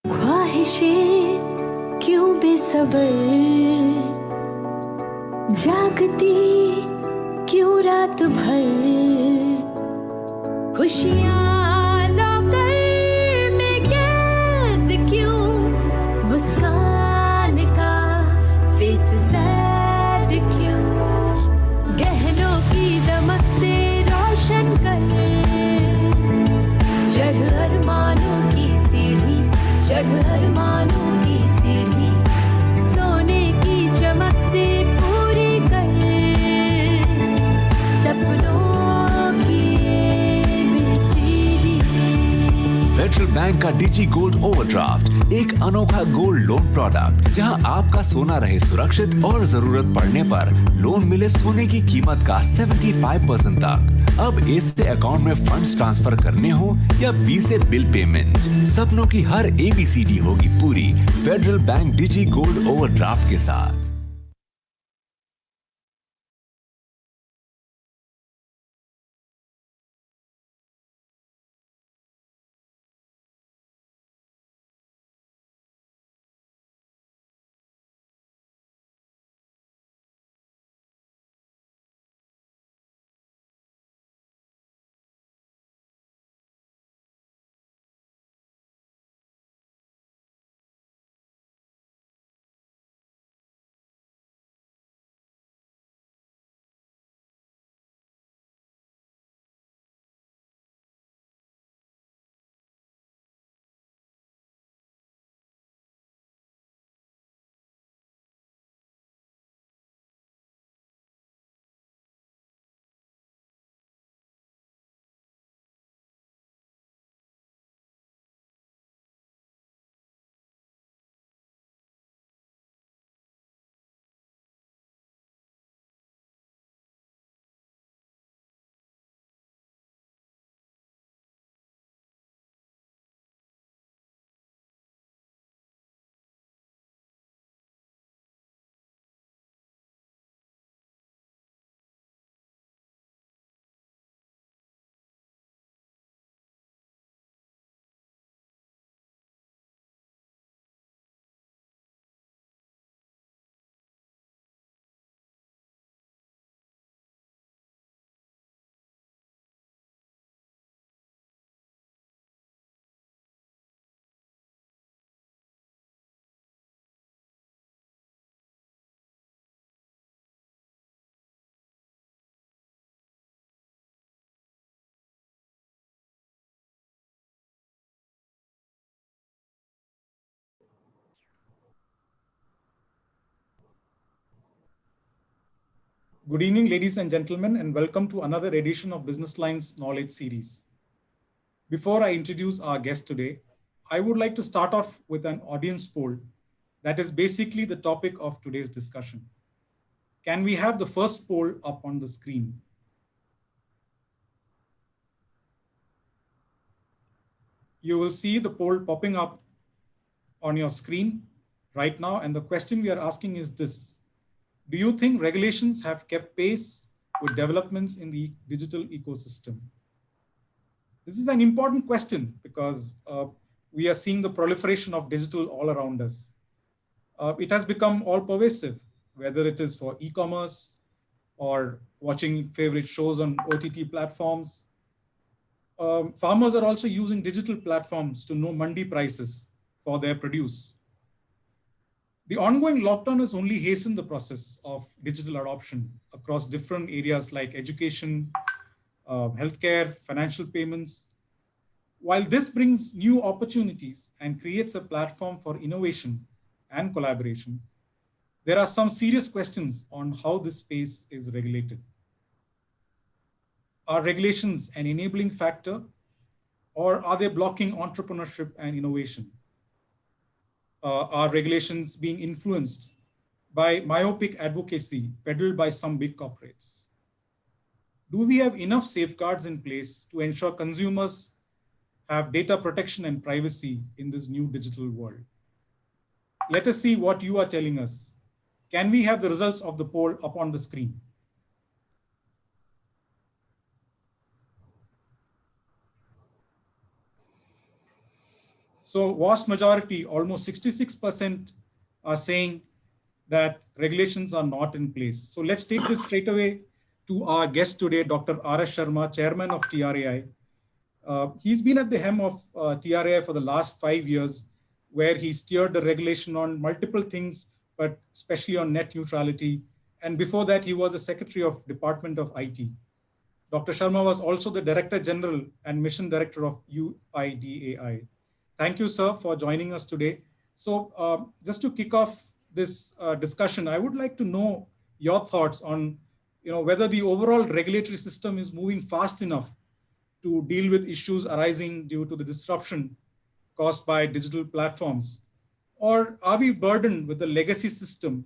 ख्वाहिशें क्यों बेसब्र जागती क्यों रात भर खुशियाँ लौकर मैं कैद क्यों मुस्कान का फेस सैड क्यों गहनों की दमक से रोशन कर चढ़ अरमानों की सीढ़ी चढ़ अरमानों की सीढ़ी सोने की चमक से पूरी कर सपनों की बेसीरी। फेडरल बैंक का डिजी गोल्ड ओवरड्राफ्ट एक अनोखा गोल्ड लोन प्रोडक्ट जहां आपका सोना रहे सुरक्षित और जरूरत पड़ने पर लोन मिले सोने की कीमत का 75% तक। अब ए से अकाउंट में फंड्स ट्रांसफर करने हो या बी से बिल पेमेंट, सपनों की हर ABCD होगी पूरी फेडरल बैंक डिजी गोल्ड ओवरड्राफ्ट के साथ। Good evening, ladies and gentlemen, and welcome to another edition of Business Line's Knowledge Series. Before I introduce our guest today, I would like to start off with an audience poll that is basically the topic of today's discussion. Can we have the first poll up on the screen? You will see the poll popping up on your screen right now, and the question we are asking is this: do you think regulations have kept pace with developments in the digital ecosystem? This is an important question because we are seeing the proliferation of digital all around us. It has become all pervasive, whether it is for e-commerce or watching favorite shows on OTT platforms. Farmers are also using digital platforms to know mandi prices for their produce. The ongoing lockdown has only hastened the process of digital adoption across different areas like education, healthcare, financial payments. While this brings new opportunities and creates a platform for innovation and collaboration, there are some serious questions on how this space is regulated. Are regulations an enabling factor, or are they blocking entrepreneurship and innovation? Are regulations being influenced by myopic advocacy peddled by some big corporates? Do we have enough safeguards in place to ensure consumers have data protection and privacy in this new digital world? Let us see what you are telling us. Can we have the results of the poll up on the screen? So vast majority, almost 66% are saying that regulations are not in place. So let's take this straight away to our guest today, Dr. R.S. Sharma, Chairman of TRAI. He's been at the helm of TRAI for the last 5 years, where he steered the regulation on multiple things, but especially on net neutrality. And before that, he was the Secretary of Department of IT. Dr. Sharma was also the Director General and Mission Director of UIDAI. Thank you, sir, for joining us today. So just to kick off this discussion, I would like to know your thoughts on whether the overall regulatory system is moving fast enough to deal with issues arising due to the disruption caused by digital platforms? Or are we burdened with the legacy system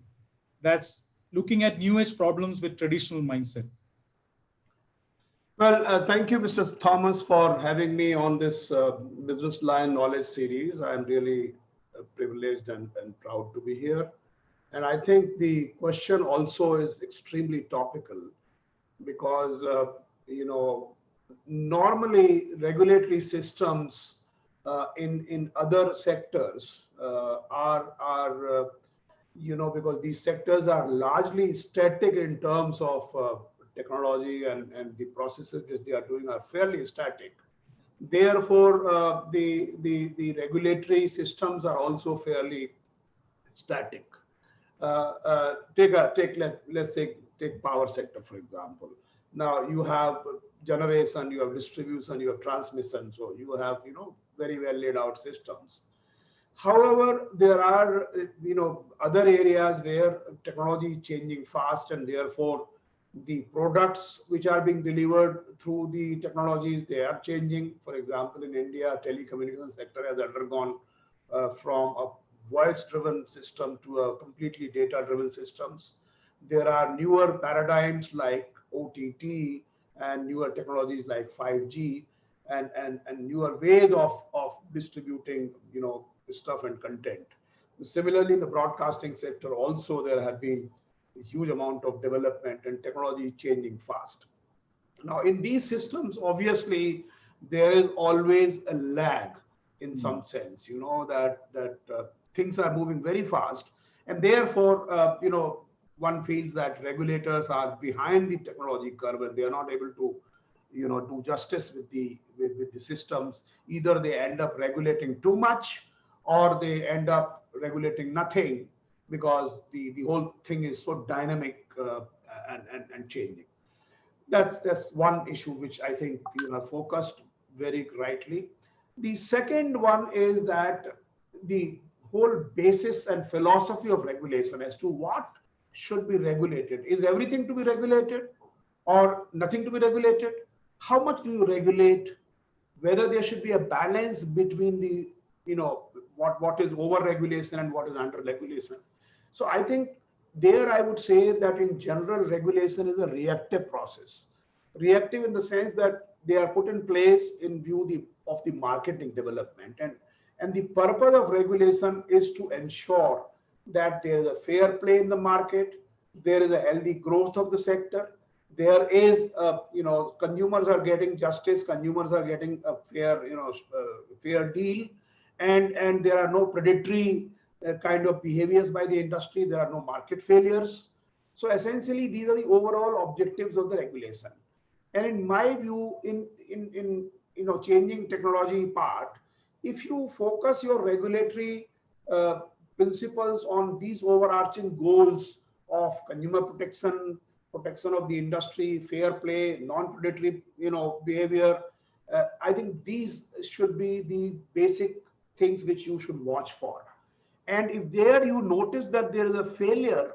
that's looking at new age problems with traditional mindset? Well, thank you, Mr. Thomas, for having me on this Business Line Knowledge series. I'm really privileged and proud to be here. And I think the question also is extremely topical because, normally regulatory systems in other sectors because these sectors are largely static in terms of technology and the processes that they are doing are fairly static. Therefore, the regulatory systems are also fairly static. Let's take power sector, for example. Now you have generation, you have distribution, you have transmission. So you have, very well laid out systems. However, there are, other areas where technology is changing fast, and therefore the products which are being delivered through the technologies, they are changing. For example, in India, telecommunication sector has undergone from a voice-driven system to a completely data-driven systems. There are newer paradigms like OTT and newer technologies like 5G and newer ways of distributing, stuff and content. Similarly, in the broadcasting sector also, there have been a huge amount of development and technology changing fast. Now, in these systems, obviously, there is always a lag in some sense, that things are moving very fast. And therefore, one feels that regulators are behind the technology curve and they are not able to, do justice with the systems. Either they end up regulating too much or they end up regulating nothing because the whole thing is so dynamic and changing. That's one issue which I think you have focused very rightly. The second one is that the whole basis and philosophy of regulation as to what should be regulated. Is everything to be regulated or nothing to be regulated? How much do you regulate? Whether there should be a balance between the, what is over regulation and what is under regulation. So I think there I would say that in general, regulation is a reactive process. Reactive in the sense that they are put in place in view of the marketing development. And the purpose of regulation is to ensure that there is a fair play in the market, there is a healthy growth of the sector, there is, consumers are getting justice, consumers are getting a fair, fair deal, and there are no predatory kind of behaviors by the industry, there are no market failures. So essentially, these are the overall objectives of the regulation. And in my view, in changing technology part, if you focus your regulatory principles on these overarching goals of consumer protection, protection of the industry, fair play, non-predatory, behavior, I think these should be the basic things which you should watch for. And if there you notice that there is a failure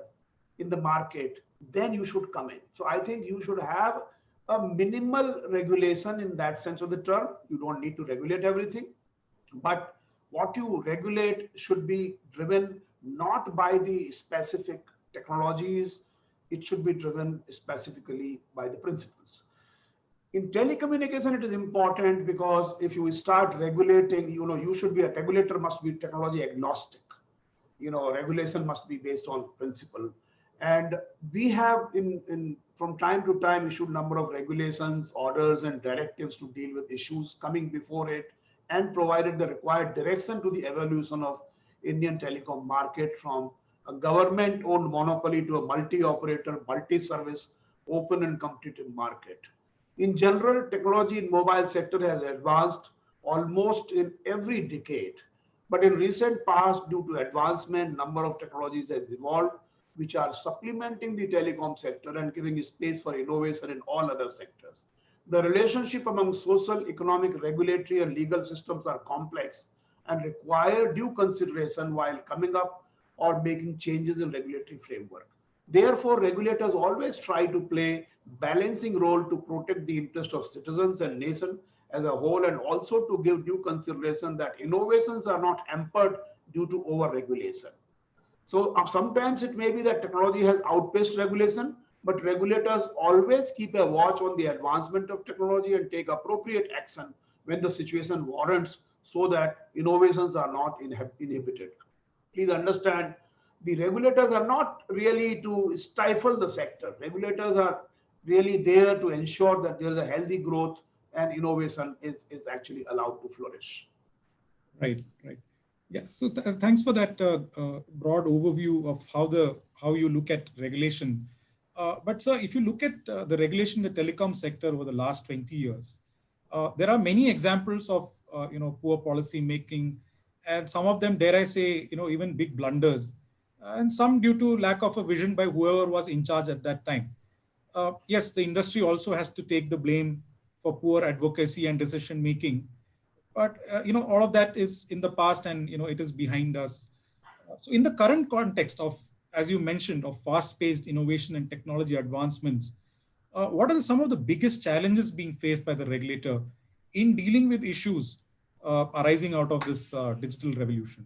in the market, then you should come in. So I think you should have a minimal regulation in that sense of the term. You don't need to regulate everything, but what you regulate should be driven not by the specific technologies, it should be driven specifically by the principles. In telecommunication, it is important because if you start regulating, you should be a regulator, must be technology agnostic. Regulation must be based on principle. And we have from time to time issued number of regulations, orders and directives to deal with issues coming before it and provided the required direction to the evolution of Indian telecom market from a government-owned monopoly to a multi-operator, multi-service, open and competitive market. In general, technology in mobile sector has advanced almost in every decade. But in recent past, due to advancement, number of technologies has evolved, which are supplementing the telecom sector and giving space for innovation in all other sectors. The relationship among social, economic, regulatory, and legal systems are complex and require due consideration while coming up or making changes in regulatory framework. Therefore, regulators always try to play balancing role to protect the interest of citizens and nation as a whole, and also to give due consideration that innovations are not hampered due to over-regulation. So sometimes it may be that technology has outpaced regulation, but regulators always keep a watch on the advancement of technology and take appropriate action when the situation warrants so that innovations are not inhibited. Please understand, the regulators are not really to stifle the sector. Regulators are really there to ensure that there is a healthy growth and innovation is actually allowed to flourish. Right, right. Yeah. So thanks for that broad overview of how you look at regulation. But sir, if you look at the regulation in the telecom sector over the last 20 years, there are many examples of poor policy making, and some of them, dare I say, even big blunders, and some due to lack of a vision by whoever was in charge at that time. Yes, the industry also has to take the blame for poor advocacy and decision making, but all of that is in the past, and it is behind us. So in the current context of, as you mentioned, of fast-paced innovation and technology advancements, what are some of the biggest challenges being faced by the regulator in dealing with issues arising out of this digital revolution?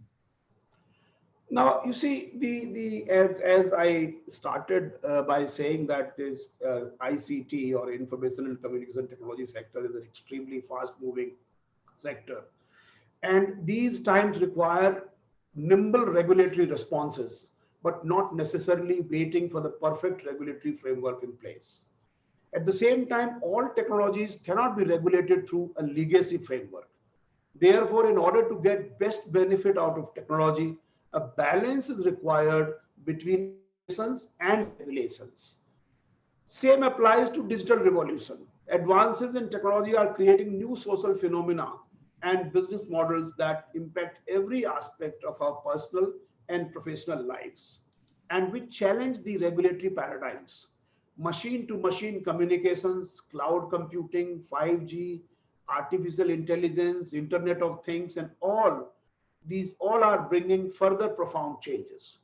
Now, you see, as I started by saying that this ICT or information and communication technology sector is an extremely fast-moving sector, and these times require nimble regulatory responses, but not necessarily waiting for the perfect regulatory framework in place. At the same time, all technologies cannot be regulated through a legacy framework. Therefore, in order to get best benefit out of technology, a balance is required between innovations and regulations. Same applies to digital revolution. Advances in technology are creating new social phenomena and business models that impact every aspect of our personal and professional lives, and which challenge the regulatory paradigms. Machine to machine communications, cloud computing, 5G, artificial intelligence, Internet of Things, and all these all are bringing further profound changes.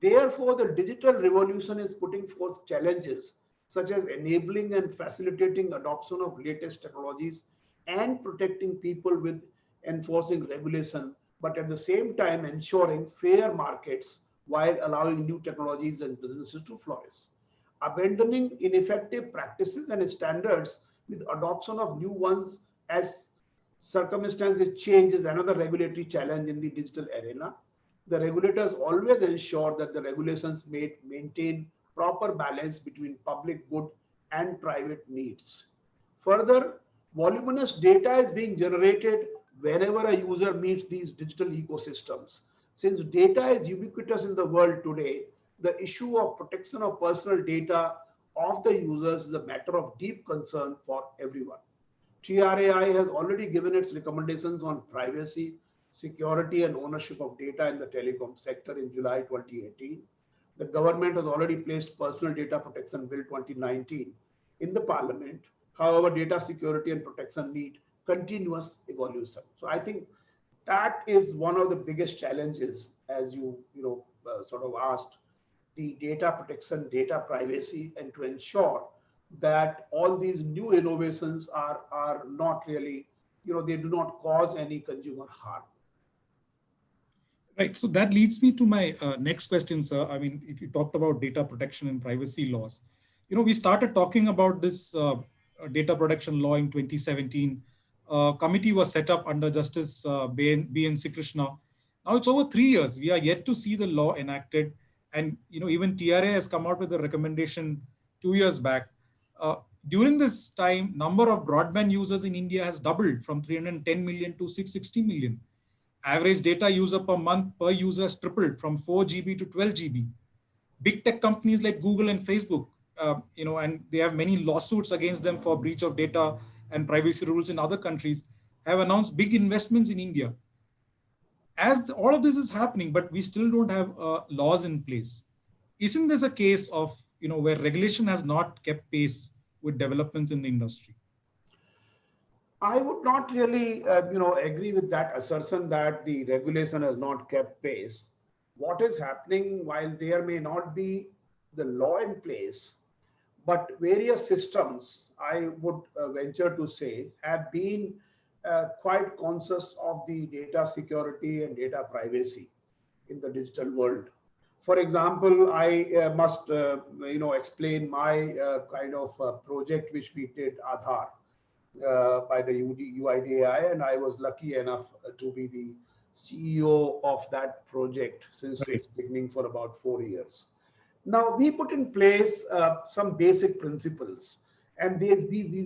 Therefore, the digital revolution is putting forth challenges such as enabling and facilitating adoption of latest technologies and protecting people with enforcing regulation, but at the same time ensuring fair markets while allowing new technologies and businesses to flourish. Abandoning ineffective practices and standards with adoption of new ones as circumstances change is another regulatory challenge in the digital arena. The regulators always ensure that the regulations maintain proper balance between public good and private needs. Further, voluminous data is being generated whenever a user meets these digital ecosystems. Since data is ubiquitous in the world today, the issue of protection of personal data of the users is a matter of deep concern for everyone. TRAI has already given its recommendations on privacy, security, and ownership of data in the telecom sector in July 2018. The government has already placed Personal Data Protection Bill 2019 in the parliament. However, data security and protection need continuous evolution. So I think that is one of the biggest challenges, as you sort of asked, the data protection, data privacy, and to ensure that all these new innovations are not really, they do not cause any consumer harm. Right. So that leads me to my next question, sir. I mean, if you talked about data protection and privacy laws, we started talking about this data protection law in 2017. Committee was set up under Justice B.N. Krishna. Now it's over 3 years. We are yet to see the law enacted. And, even TRA has come out with a recommendation 2 years back. During this time, number of broadband users in India has doubled from 310 million to 660 million. Average data user per month per user has tripled from 4 GB to 12 GB. Big tech companies like Google and Facebook, and they have many lawsuits against them for breach of data and privacy rules in other countries, have announced big investments in India. As all of this is happening, but we still don't have laws in place. Isn't this a case of where regulation has not kept pace with developments in the industry? I would not really, agree with that assertion that the regulation has not kept pace. What is happening, while there may not be the law in place, but various systems, I would venture to say, have been quite conscious of the data security and data privacy in the digital world. For example, I must, explain my kind of project which we did, Aadhaar, by the UIDAI, and I was lucky enough to be the CEO of that project since Right. its beginning for about 4 years. Now, we put in place some basic principles, and these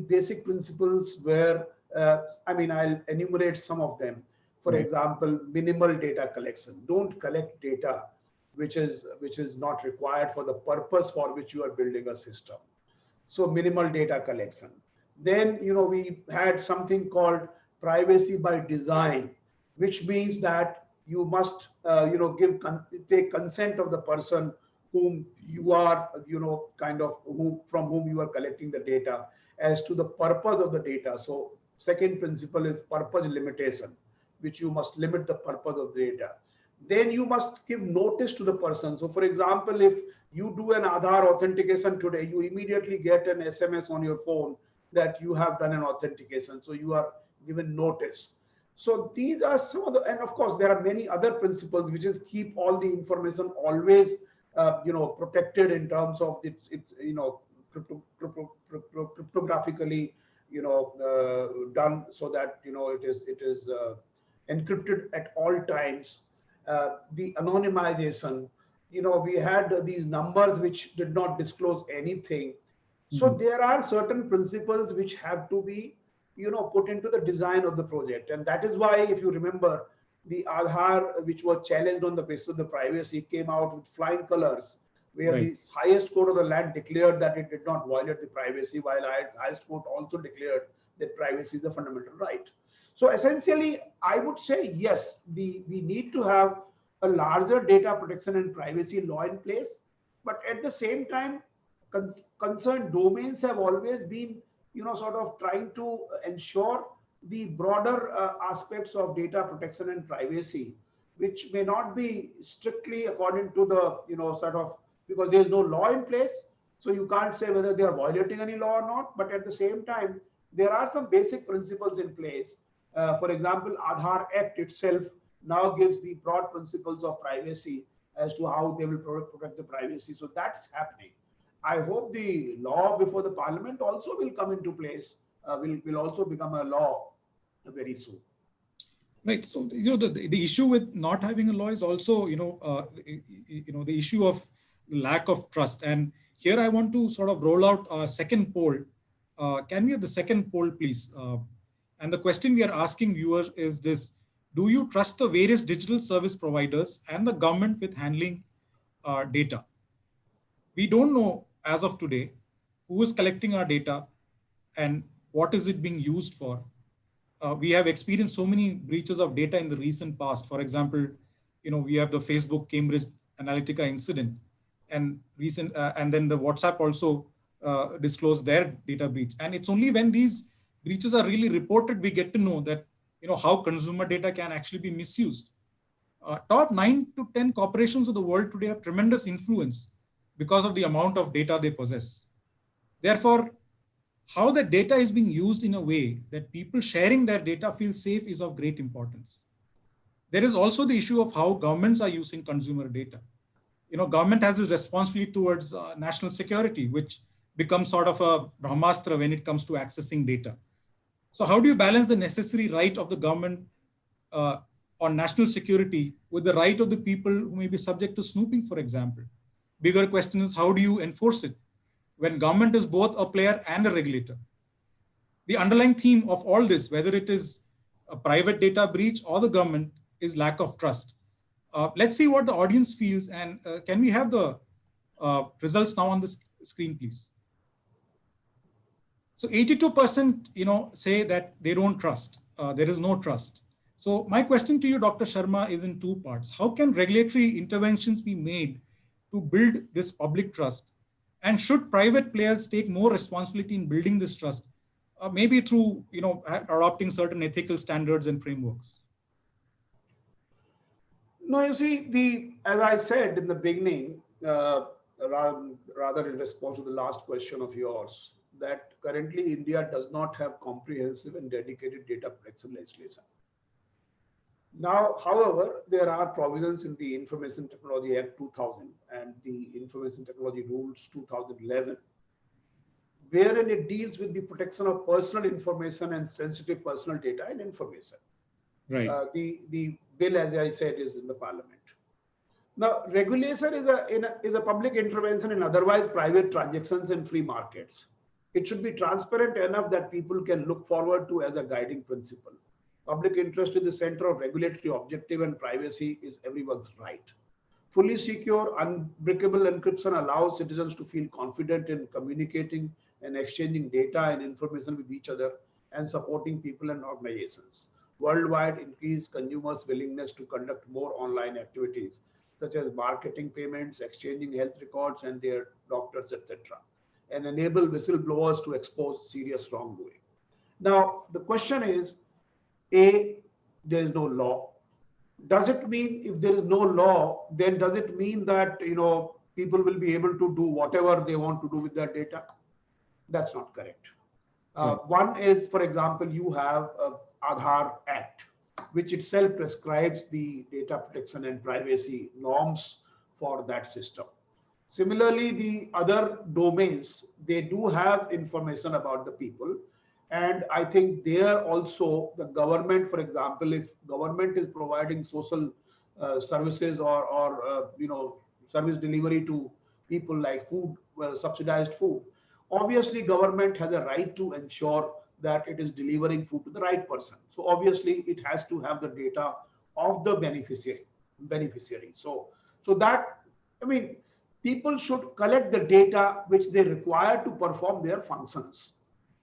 basic principles were, I'll enumerate some of them. For Right. example, minimal data collection. Don't collect data which is not required for the purpose for which you are building a system. So minimal data collection. Then we had something called privacy by design, which means that you must take consent of the person whom you are kind of from whom you are collecting the data as to the purpose of the data. So second principle is purpose limitation, which you must limit the purpose of the data. Then you must give notice to the person. So for example, if you do an Aadhaar authentication today, you immediately get an SMS on your phone that you have done an authentication. So you are given notice. So these are some of the, and of course there are many other principles which is keep all the information always protected in terms of its cryptographically done, so that it is encrypted at all times. The anonymization, we had these numbers which did not disclose anything. So Mhm. there are certain principles which have to be put into the design of the project, and that is why, if you remember, the Aadhaar, which was challenged on the basis of the privacy, came out with flying colors, where Right. the highest court of the land declared that it did not violate the privacy, while highest court also declared that privacy is a fundamental right. So essentially, I would say yes, we need to have a larger data protection and privacy law in place, but at the same time, concerned domains have always been, sort of trying to ensure the broader aspects of data protection and privacy, which may not be strictly according to the, sort of, because there is no law in place. So you can't say whether they are violating any law or not. But at the same time, there are some basic principles in place. For example, Aadhaar Act itself now gives the broad principles of privacy as to how they will protect the privacy. So that's happening. I hope the law before the parliament also will come into place, will also become a law very soon. Right. So the issue with not having a law is also the issue of lack of trust. And here I want to sort of roll out a second poll. Can we have the second poll, please? And the question we are asking viewers is this: do you trust the various digital service providers and the government with handling data? We don't know as of today who is collecting our data and what is it being used for. We have experienced so many breaches of data in the recent past. For example, we have the Facebook Cambridge Analytica incident, and then the WhatsApp also disclosed their data breach. And it's only when these breaches are really reported we get to know that how consumer data can actually be misused. Top 9 to 10 corporations of the world today have tremendous influence because of the amount of data they possess. Therefore, how the data is being used in a way that people sharing their data feel safe is of great importance. There is also the issue of how governments are using consumer data. Government has this responsibility towards national security, which becomes sort of a brahmastra when it comes to accessing data. So how do you balance the necessary right of the government uh, on national security with the right of the people who may be subject to snooping, for example? Bigger question is, how do you enforce it? when government is both a player and a regulator. The underlying theme of all this, whether it is a private data breach or the government, is lack of trust. Let's see what the audience feels, and can we have the results now on the screen, please? So 82%, say that they don't trust. There is no trust. So my question to you, Dr. Sharma, is in two parts. How can regulatory interventions be made to build this public trust? And should private players take more responsibility in building this trust, maybe through adopting certain ethical standards and frameworks? No, you see, as I said in the beginning, rather in response to the last question of yours, that currently India does not have comprehensive and dedicated data protection legislation. Now, however, there are provisions in the Information Technology Act 2000 and the Information Technology Rules 2011, wherein it deals with the protection of personal information and sensitive personal data and information. Right. The bill, as I said, is in the parliament. Now, regulation is a public intervention in otherwise private transactions in free markets. It should be transparent enough that people can look forward to as a guiding principle. Public interest is the center of regulatory objective, and privacy is everyone's right. Fully secure, unbreakable encryption allows citizens to feel confident in communicating and exchanging data and information with each other and supporting people and organizations. Worldwide, increase consumers' willingness to conduct more online activities, such as marketing payments, exchanging health records and their doctors, etc., and enable whistleblowers to expose serious wrongdoing. Now, the question is, A, there is no law. Does it mean if there is no law, then does it mean that people will be able to do whatever they want to do with their data? That's not correct. One is, for example, you have Aadhaar Act, which itself prescribes the data protection and privacy norms for that system. Similarly, the other domains, they do have information about the people. And I think there also the government, for example, if government is providing social services or service delivery to people like food, subsidized food, obviously government has a right to ensure that it is delivering food to the right person. So obviously it has to have the data of the beneficiary. So that, people should collect the data which they require to perform their functions.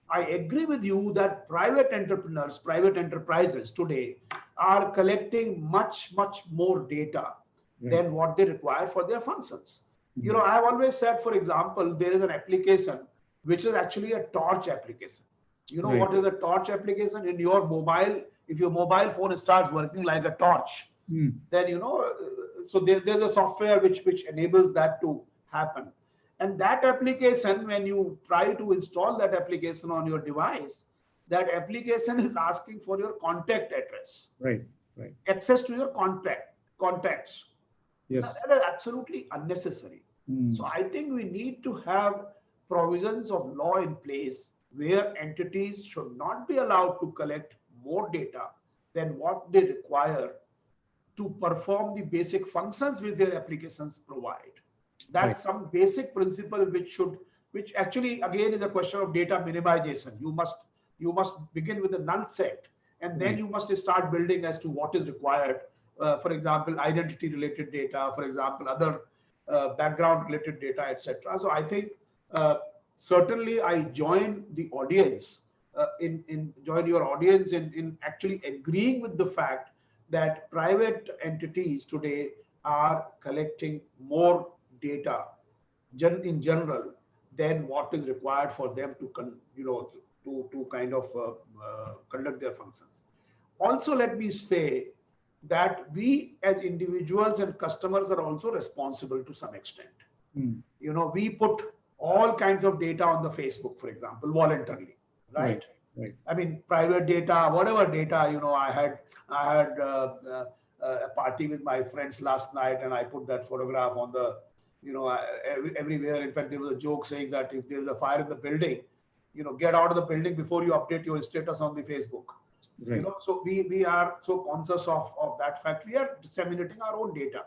I agree with you that private entrepreneurs, private enterprises today are collecting much more data than what they require for their functions. I've always said, for example, there is an application which is actually a torch application. What is a torch application? In your mobile, if your mobile phone starts working like a torch, then so there's a software which enables that to happen. And that application, when you try to install that application on your device, that application is asking for your contact address. Right. Access to your contacts. Yes. Now, that is absolutely unnecessary. So I think we need to have provisions of law in place where entities should not be allowed to collect more data than what they require to perform the basic functions which their applications provide. That's some basic principle which actually again is a question of data minimization. You must begin with a null set, and then you must start building as to what is required. For example, identity related data, for example, other background related data, etc. So I think certainly I join the audience join your audience in actually agreeing with the fact that private entities today are collecting more data in general than what is required for them to kind of conduct their functions. Also, let me say that we as individuals and customers are also responsible to some extent. We put all kinds of data on the Facebook, for example, voluntarily, right? Private data, whatever data, I had a party with my friends last night, and I put that photograph on the, everywhere. In fact, there was a joke saying that if there is a fire in the building, get out of the building before you update your status on the Facebook. So we are so conscious of that fact. We are disseminating our own data.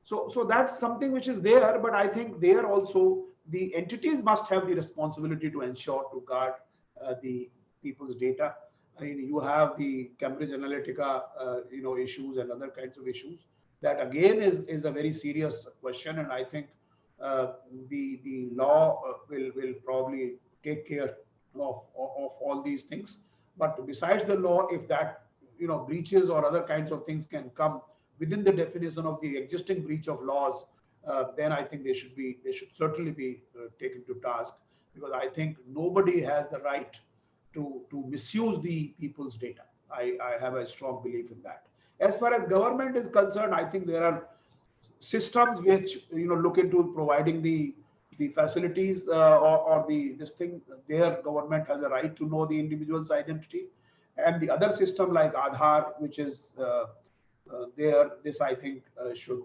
So that's something which is there, but I think there also the entities must have the responsibility to ensure, to guard the people's data. I mean, you have the Cambridge Analytica, issues and other kinds of issues. That again is a very serious question, and I think the law will probably take care of all these things. But besides the law, if that breaches or other kinds of things can come within the definition of the existing breach of laws, then I think they should certainly be taken to task, because I think nobody has the right to misuse the people's data. I have a strong belief in that. As far as government is concerned, I think there are systems which look into providing the facilities or this thing. Their government has a right to know the individual's identity, and the other system like Aadhaar, which is this I think should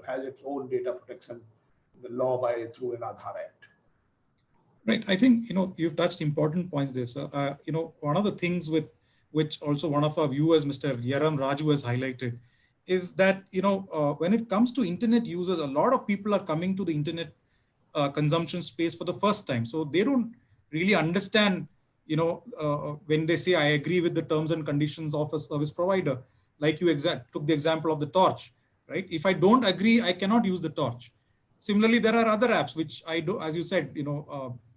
has its own data protection, the law through an Aadhaar Act. Right. I think you've touched important points there, sir. One of the things which also one of our viewers, Mr. Yaram Raju, has highlighted is that when it comes to internet users, a lot of people are coming to the internet consumption space for the first time, so they don't really understand when they say I agree with the terms and conditions of a service provider. Like you took the example of the torch, right? If I don't agree, I cannot use the torch. Similarly, there are other apps which I do, as you said,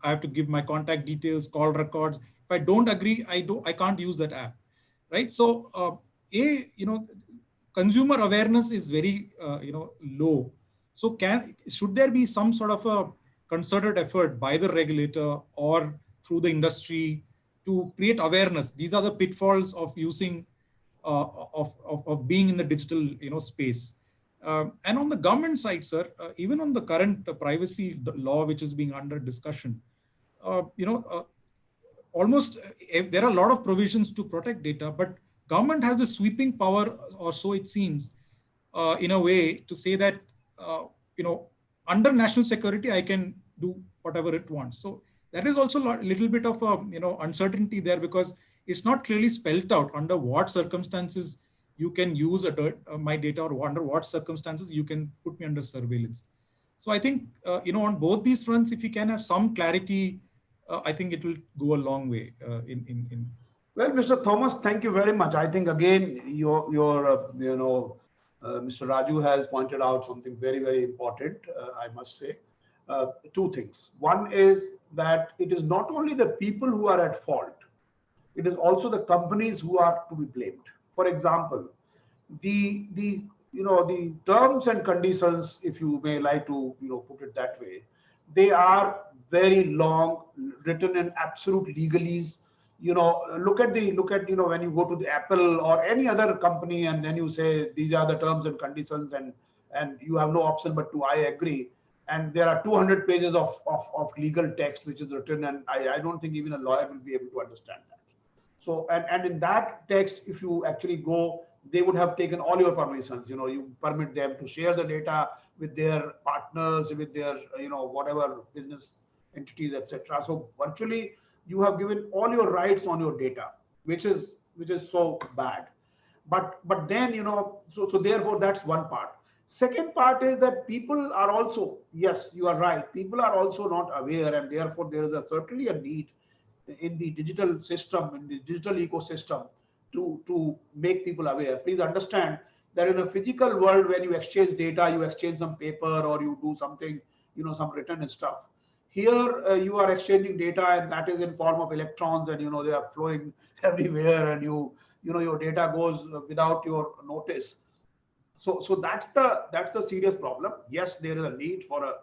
I have to give my contact details, call records. If I don't agree, I can't use that app, right? So consumer awareness is very low. So should there be some sort of a concerted effort by the regulator or through the industry to create awareness? These are the pitfalls of using of being in the digital space. And on the government side, sir, even on the current privacy law which is being under discussion, almost there are a lot of provisions to protect data, but government has the sweeping power, or so it seems, in a way to say that under national security I can do whatever it wants. So that is also a little bit of uncertainty there, because it's not clearly spelled out under what circumstances you can use my data, or under what circumstances you can put me under surveillance. So I think on both these fronts, if you can have some clarity, I think it will go a long way in. Well, Mr. Thomas, thank you very much. I think again, Mr. Raju has pointed out something very, very important. I must say two things. One is that it is not only the people who are at fault; it is also the companies who are to be blamed. For example, the terms and conditions, if you may like to put it that way, they are very long, written in absolute legalese. Look at when you go to the Apple or any other company, and then you say these are the terms and conditions, and you have no option but to I agree. And there are 200 pages of legal text which is written, and I don't think even a lawyer will be able to understand that. So, and in that text, if you actually go, they would have taken all your permissions. You permit them to share the data with their partners, with their whatever business entities, etc. So virtually you have given all your rights on your data, which is so bad. But then so therefore that's one part. Second part is that people are also, yes, you are right, people are also not aware, and therefore there is certainly a need in the digital system, in the digital ecosystem, to make people aware. Please understand that in a physical world, when you exchange data, you exchange some paper or you do something, some written stuff. Here you are exchanging data, and that is in form of electrons, and they are flowing everywhere, and your data goes without your notice. So that's the serious problem. Yes, there is a need for a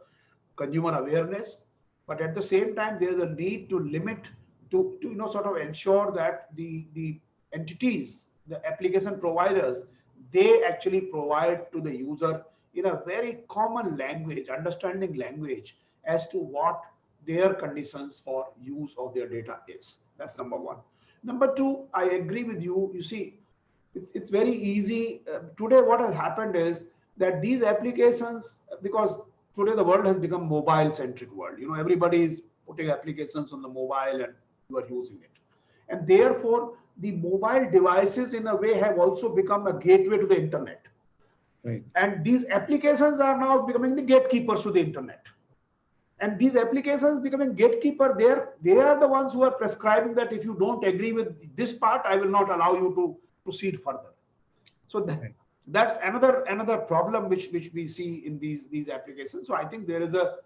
consumer awareness, but at the same time there is a need to limit, to sort of ensure that the entities, the application providers, they actually provide to the user in a very common language, understanding language, as to what their conditions for use of their data is. That's number one. Number two, I agree with you. You see, it's very easy. Today, what has happened is that these applications, because today the world has become mobile-centric world. Everybody is putting applications on the mobile, and you are using it. And therefore, the mobile devices in a way have also become a gateway to the internet. Right. And these applications are now becoming the gatekeepers to the internet. And these applications becoming gatekeeper, they are the ones who are prescribing that if you don't agree with this part, I will not allow you to proceed further. So that's another problem which we see in these applications. So I think there is a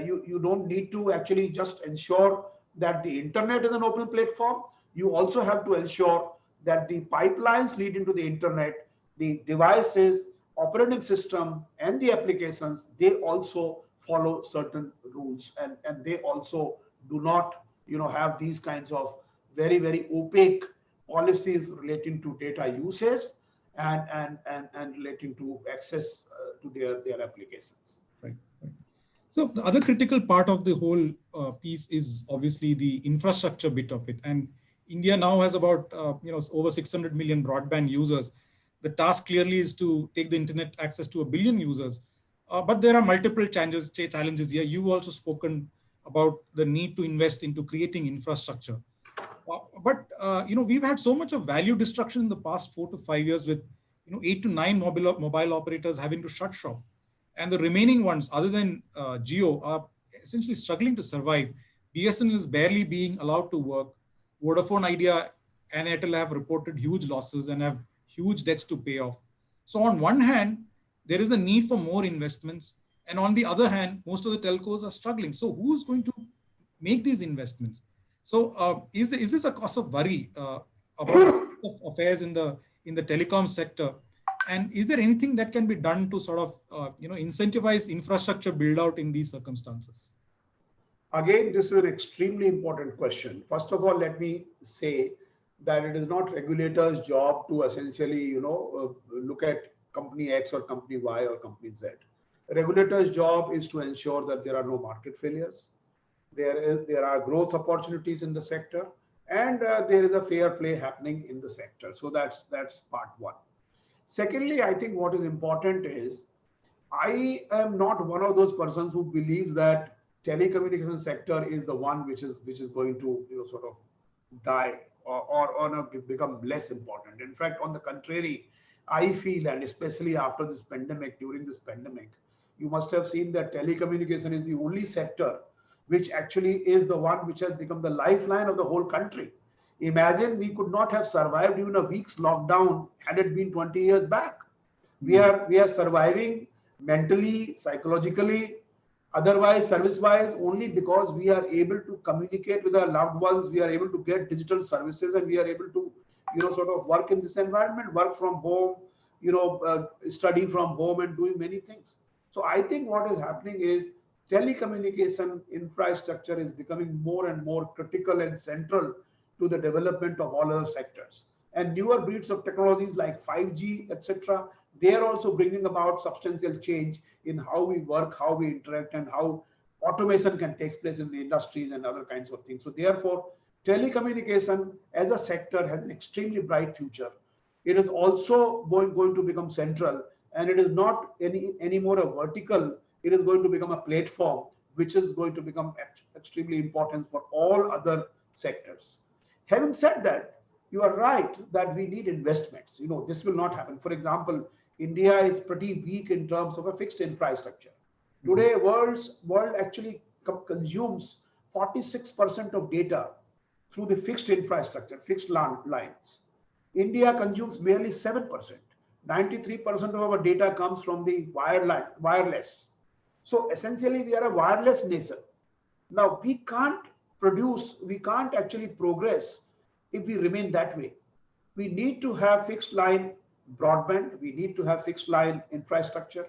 you don't need to actually just ensure that the internet is an open platform. You also have to ensure that the pipelines leading to the internet, the devices, operating system, and the applications, they also follow certain rules, and they also do not have these kinds of very opaque policies relating to data usage and relating to access to their applications. Right. So the other critical part of the whole piece is obviously the infrastructure bit of it. And India now has about over 600 million broadband users. The task clearly is to take the internet access to 1 billion users. But there are multiple challenges here. You've also spoken about the need to invest into creating infrastructure. But we've had so much of value destruction in the past 4 to 5 years with 8 to 9 mobile operators having to shut shop. And the remaining ones, other than Jio, are essentially struggling to survive. BSNL is barely being allowed to work. Vodafone Idea and Airtel have reported huge losses and have huge debts to pay off. So on one hand, there is a need for more investments. And on the other hand, most of the telcos are struggling. So who's going to make these investments? So is this a cause of worry about affairs in the telecom sector? And is there anything that can be done to sort of incentivize infrastructure build out in these circumstances? Again, this is an extremely important question. First of all, let me say that it is not regulators' job to essentially look at company X or company Y or company Z. Regulators' job is to ensure that there are no market failures, there are growth opportunities in the sector, and there is a fair play happening in the sector. So that's part one. Secondly, I think what is important is I am not one of those persons who believes that telecommunication sector is the one which is going to sort of die or become less important. In fact, on the contrary, I feel, and especially after this pandemic, during this pandemic, you must have seen that telecommunication is the only sector which actually is the one which has become the lifeline of the whole country. Imagine we could not have survived even a week's lockdown had it been 20 years back. We are surviving mentally, psychologically, otherwise service-wise only because we are able to communicate with our loved ones, we are able to get digital services, and we are able to sort of work in this environment, work from home, study from home, and doing many things. So I think what is happening is telecommunication infrastructure is becoming more and more critical and central to the development of all other sectors. And newer breeds of technologies like 5G, etc., they are also bringing about substantial change in how we work, how we interact, and how automation can take place in the industries and other kinds of things. So therefore, telecommunication as a sector has an extremely bright future. It is also going to become central, and it is not any more a vertical. It is going to become a platform which is going to become extremely important for all other sectors. Having said that, you are right that we need investments. This will not happen. For example, India is pretty weak in terms of a fixed infrastructure. Today, world actually consumes 46% of data through the fixed infrastructure, fixed lines. India consumes merely 7%. 93% of our data comes from the wireless. So essentially, we are a wireless nation. Now, we can't actually progress if we remain that way. We need to have fixed line broadband. We need to have fixed line infrastructure.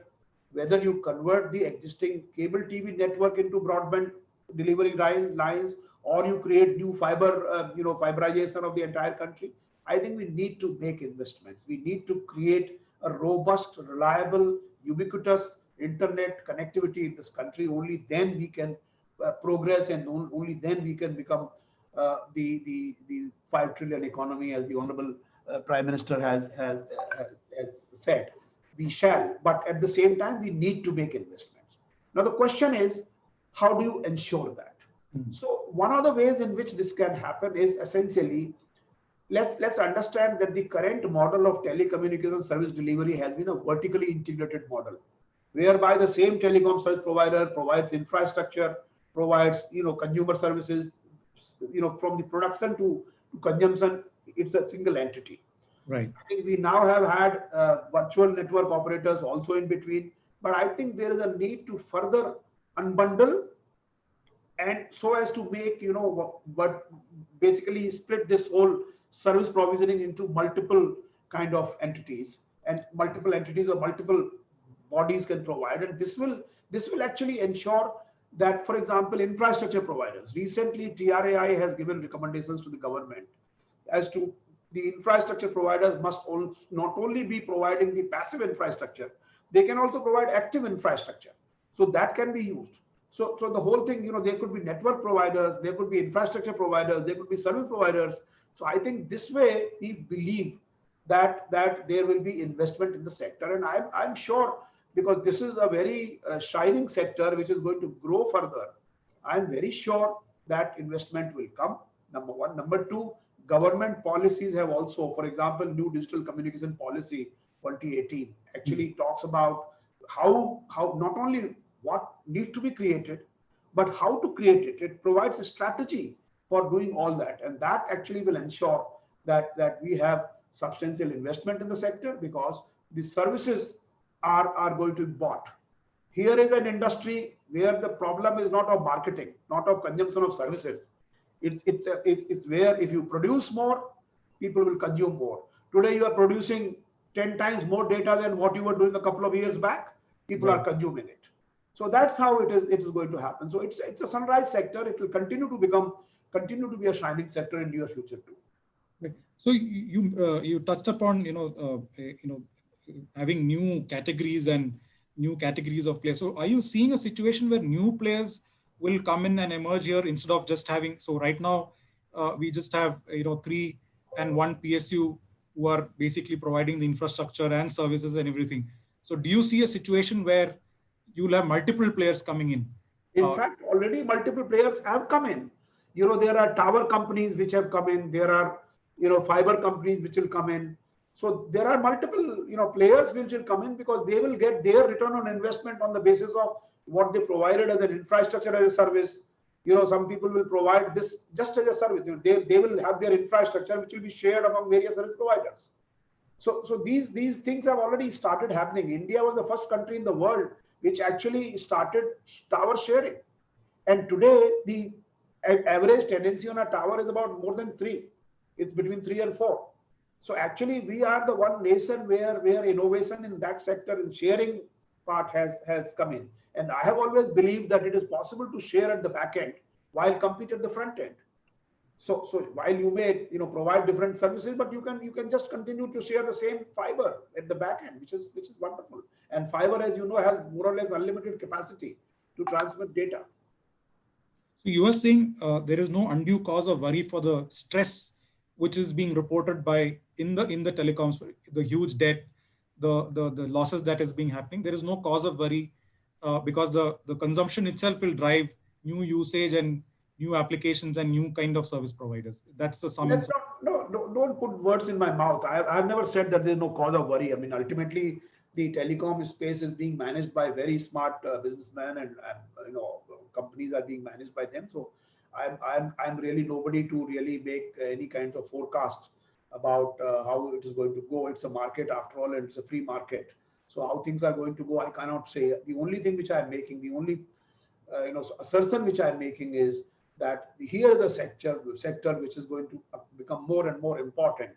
Whether you convert the existing cable TV network into broadband delivery lines, or you create new fiberization of the entire country, I think we need to make investments. We need to create a robust, reliable, ubiquitous internet connectivity in this country. Only then we can progress, and only then we can become the 5 trillion economy, as the Honorable Prime Minister has said. We shall, but at the same time, we need to make investments. Now, the question is, how do you ensure that? So one of the ways in which this can happen is essentially, let's understand that the current model of telecommunication service delivery has been a vertically integrated model. whereby the same telecom service provider provides infrastructure, provides, consumer services, from the production to consumption. It's a single entity. Right. I think we now have had virtual network operators also in between, but I think there is a need to further unbundle, and so as to make, but basically split this whole service provisioning into multiple kind of entities, and multiple entities or multiple bodies can provide. And this will actually ensure that, for example, infrastructure providers, recently TRAI has given recommendations to the government as to the infrastructure providers must not only be providing the passive infrastructure, they can also provide active infrastructure. So that can be used. So the whole thing, there could be network providers, there could be infrastructure providers, there could be service providers. So I think this way we believe that there will be investment in the sector, and I'm sure, because this is a very shining sector which is going to grow further. I'm very sure that investment will come. Number one. Number two, government policies have also, for example, new digital communication policy 2018 actually talks about how not only what needs to be created, but how to create it. It provides a strategy for doing all that, and that actually will ensure that we have substantial investment in the sector, because the services are going to be bought. Here is an industry where the problem is not of marketing, not of consumption of services. It's where if you produce more, people will consume more. Today you are producing 10 times more data than what you were doing a couple of years back. People are consuming it. So that's how it is going to happen. So it's a sunrise sector. It will continue to be a shining sector in near future too. Right. So you touched upon having new categories of players. So are you seeing a situation where new players will come in and emerge here instead of just having? So right now we just have 3 and 1 PSU who are basically providing the infrastructure and services and everything. So do you see a situation where you'll have multiple players coming in? In fact, already multiple players have come in. There are tower companies which have come in. There are fiber companies which will come in. So there are multiple players which will come in, because they will get their return on investment on the basis of what they provided as an infrastructure as a service. Some people will provide this just as a service. They will have their infrastructure which will be shared among various service providers. So these things have already started happening. India was the first country in the world which actually started tower sharing, and today the average tenancy on a tower is about more than 3. It's between 3 and 4. So actually we are the one nation where innovation in that sector in sharing part has come in. And I have always believed that it is possible to share at the back end while compete at the front end. So while you may provide different services, but you can just continue to share the same fiber at the back end, which is wonderful. And fiber, as you know, has more or less unlimited capacity to transmit data. So you are saying there is no undue cause of worry for the stress which is being reported in the telecoms, the huge debt, the losses that is being happening. There is no cause of worry because the consumption itself will drive new usage and new applications and new kind of service providers. That's the sum. No, don't put words in my mouth. I've never said that there's no cause of worry. I mean, ultimately, the telecom space is being managed by very smart businessmen, and companies are being managed by them. So I'm really nobody to really make any kinds of forecasts about how it is going to go. It's a market after all, and it's a free market. So how things are going to go, I cannot say. The only thing which I'm making, the only assertion which I'm making is that here is a sector which is going to become more and more important,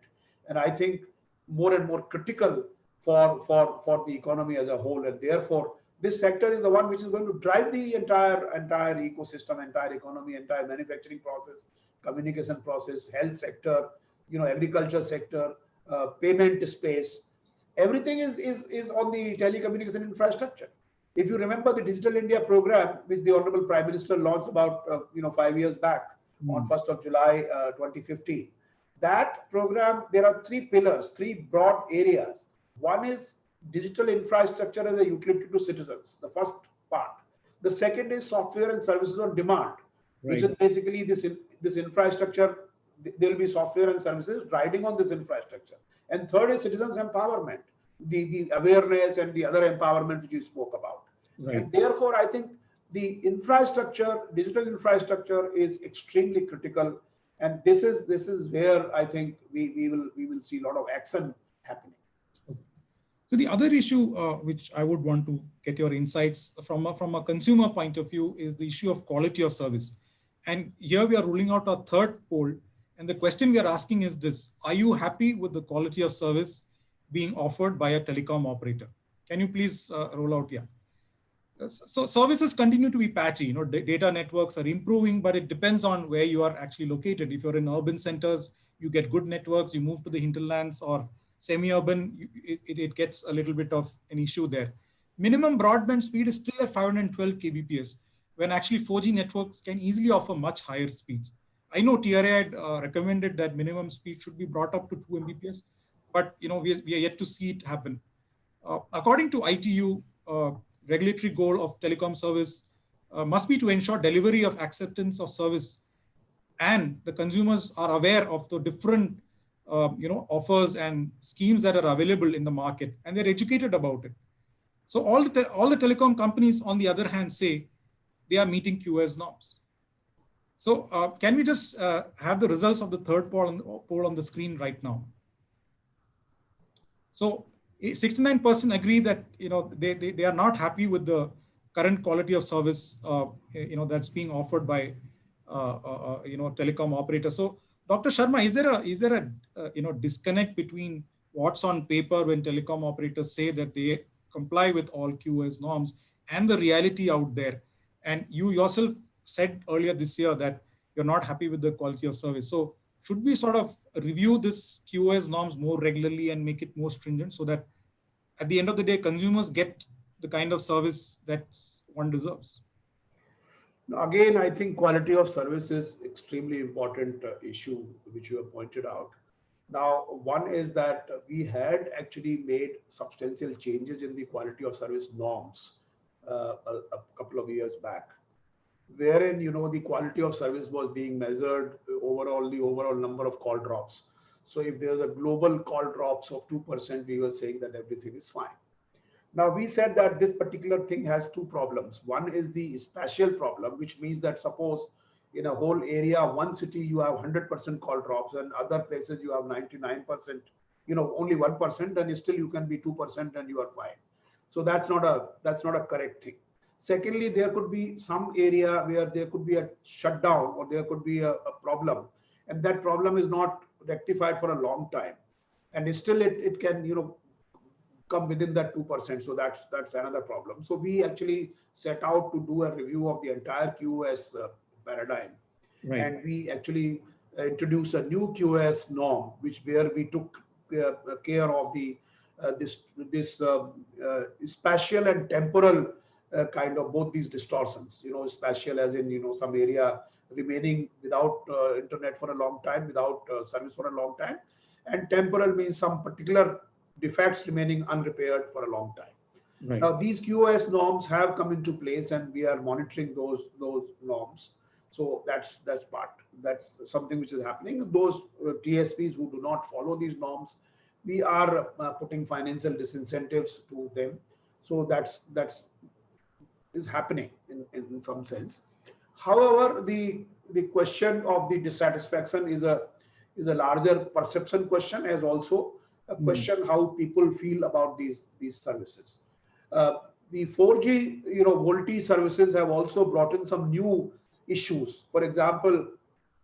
and I think more and more critical for the economy as a whole. And therefore, this sector is the one which is going to drive the entire ecosystem, entire economy, entire manufacturing process, communication process, health sector, agriculture sector, payment space. Everything is on the telecommunication infrastructure. If you remember the Digital India program, which the Honorable Prime Minister launched about 5 years back on 1st of July 2015, that program, there are 3 pillars, 3 broad areas. One is digital infrastructure as a utility to citizens, the first part. The second is software and services on demand, which is basically this infrastructure. There will be software and services riding on this infrastructure. And third is citizens empowerment. the awareness and the other empowerment which you spoke about. Right. And therefore, I think the infrastructure, digital infrastructure is extremely critical. And this is where I think we will see a lot of action happening. So the other issue which I would want to get your insights from a consumer point of view is the issue of quality of service. And here we are ruling out a third poll. And the question we are asking is this: are you happy with the quality of service being offered by a telecom operator? Can you please roll out? Yeah. So services continue to be patchy. You know, data networks are improving, but it depends on where you are actually located. If you're in urban centers, you get good networks. You move to the hinterlands or semi-urban, it gets a little bit of an issue there. Minimum broadband speed is still at 512 kbps, when actually 4G networks can easily offer much higher speeds. I know TRA had recommended that minimum speed should be brought up to 2 Mbps, but you know we are yet to see it happen. According to ITU, regulatory goal of telecom service must be to ensure delivery of acceptance of service, and the consumers are aware of the different offers and schemes that are available in the market, and they're educated about it. So all the telecom companies, on the other hand, say they are meeting QoS norms. So can we just have the results of the third poll on the screen right now? So 69% agree that they are not happy with the current quality of service that's being offered by telecom operators. So Dr. Sharma, is there a disconnect between what's on paper when telecom operators say that they comply with all QoS norms and the reality out there? And you yourself said earlier this year that you're not happy with the quality of service. So should we sort of review this QoS norms more regularly and make it more stringent so that at the end of the day, consumers get the kind of service that one deserves? Again, I think quality of service is extremely important issue which you have pointed out. Now, one is that we had actually made substantial changes in the quality of service norms a couple of years back, wherein the quality of service was being measured overall, the overall number of call drops. So if there's a global call drops of 2%, we were saying that everything is fine. Now we said that this particular thing has two problems. One is the spatial problem, which means that suppose in a whole area, one city you have 100% call drops and other places you have 99%, only 1%, then still you can be 2% and you are fine. So that's not a correct thing. Secondly, there could be some area where there could be a shutdown or there could be a problem, and that problem is not rectified for a long time, and still it can come within that 2%. So that's another problem. So we actually set out to do a review of the entire QoS paradigm, right. And we actually introduced a new QoS norm, where we took care of the this spatial and temporal kind of both these distortions. Spatial as in some area remaining without internet for a long time, without service for a long time, and temporal means some particular defects remaining unrepaired for a long time. Right. Now these QoS norms have come into place, and we are monitoring those norms. So that's something which is happening. Those TSPs who do not follow these norms, we are putting financial disincentives to them. So that's is happening in some sense. However, the question of the dissatisfaction is a larger perception question, as also a question how people feel about these services. The 4G VoLTE services have also brought in some new issues. For example,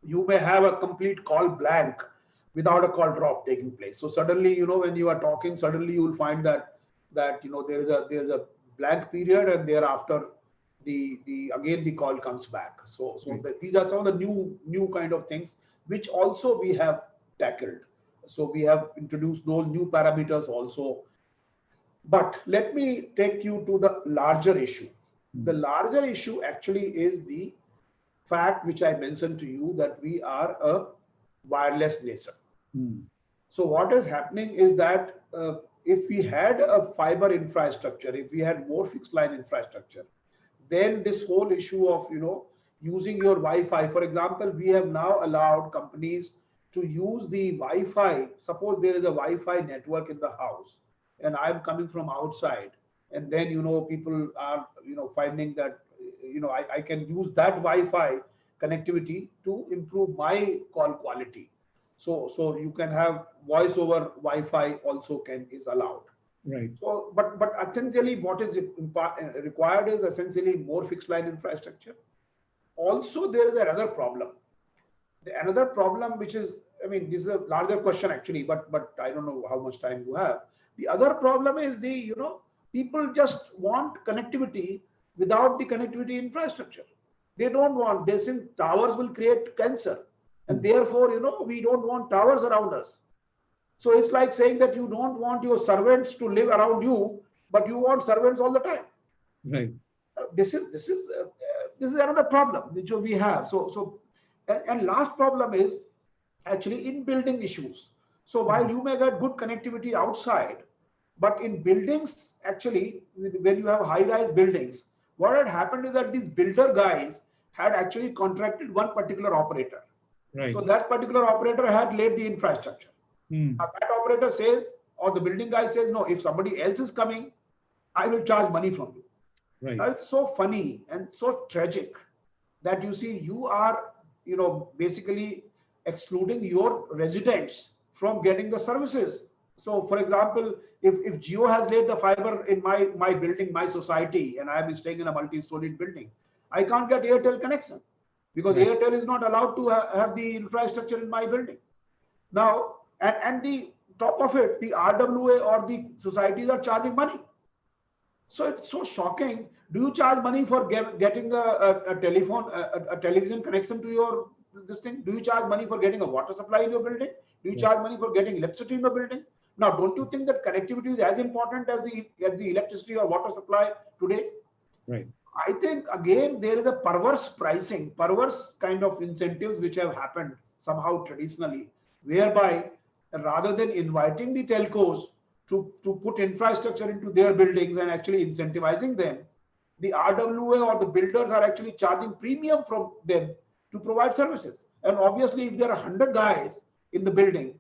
you may have a complete call blank without a call drop taking place. So suddenly, when you are talking, suddenly you will find that there is a blank period, and thereafter again the call comes back. So these are some of the new kind of things which also we have tackled. So we have introduced those new parameters also. But let me take you to the larger issue. The larger issue actually is the fact which I mentioned to you, that we are a wireless nation. So what is happening is that if we had a fiber infrastructure, if we had more fixed line infrastructure, then this whole issue of using your Wi-Fi, for example, we have now allowed companies to use the Wi-Fi. Suppose there is a Wi-Fi network in the house, and I'm coming from outside, and then, people are, finding that, I can use that Wi-Fi connectivity to improve my call quality. So you can have voice over Wi-Fi also is allowed. Right. So, but essentially what is required is essentially more fixed line infrastructure. Also, there is another problem. Another problem, which is, I mean, this is a larger question actually, but I don't know how much time you have. The other problem is people just want connectivity without the connectivity infrastructure. They don't want, they think towers will create cancer, and therefore, we don't want towers around us. So it's like saying that you don't want your servants to live around you, but you want servants all the time. Right. This is another problem which we have. And last problem is actually in building issues. So while you may get good connectivity outside, but in buildings, actually, when you have high-rise buildings, what had happened is that these builder guys had actually contracted one particular operator. Right. So that particular operator had laid the infrastructure. Now that operator says, or the building guy says, no, if somebody else is coming, I will charge money from you. Right. That's so funny and so tragic that you see you are, basically excluding your residents from getting the services. So for example, if Jio has laid the fiber in my building, my society, and I am staying in a multi-storied building, I can't get Airtel connection because Right. Airtel is not allowed to have the infrastructure in my building. Now, and the top of it, the RWA or the societies are charging money. So it's so shocking. Do you charge money for getting a telephone, a television connection to your this thing? Do you charge money for getting a water supply in your building? Do you charge money for getting electricity in your building? Now, don't you think that connectivity is as important as the electricity or water supply today? Right. I think again there is a perverse pricing, perverse kind of incentives which have happened somehow traditionally, whereby rather than inviting the telcos to put infrastructure into their buildings and actually incentivizing them, the RWA or the builders are actually charging premium from them to provide services. And obviously, if there are 100 guys in the building,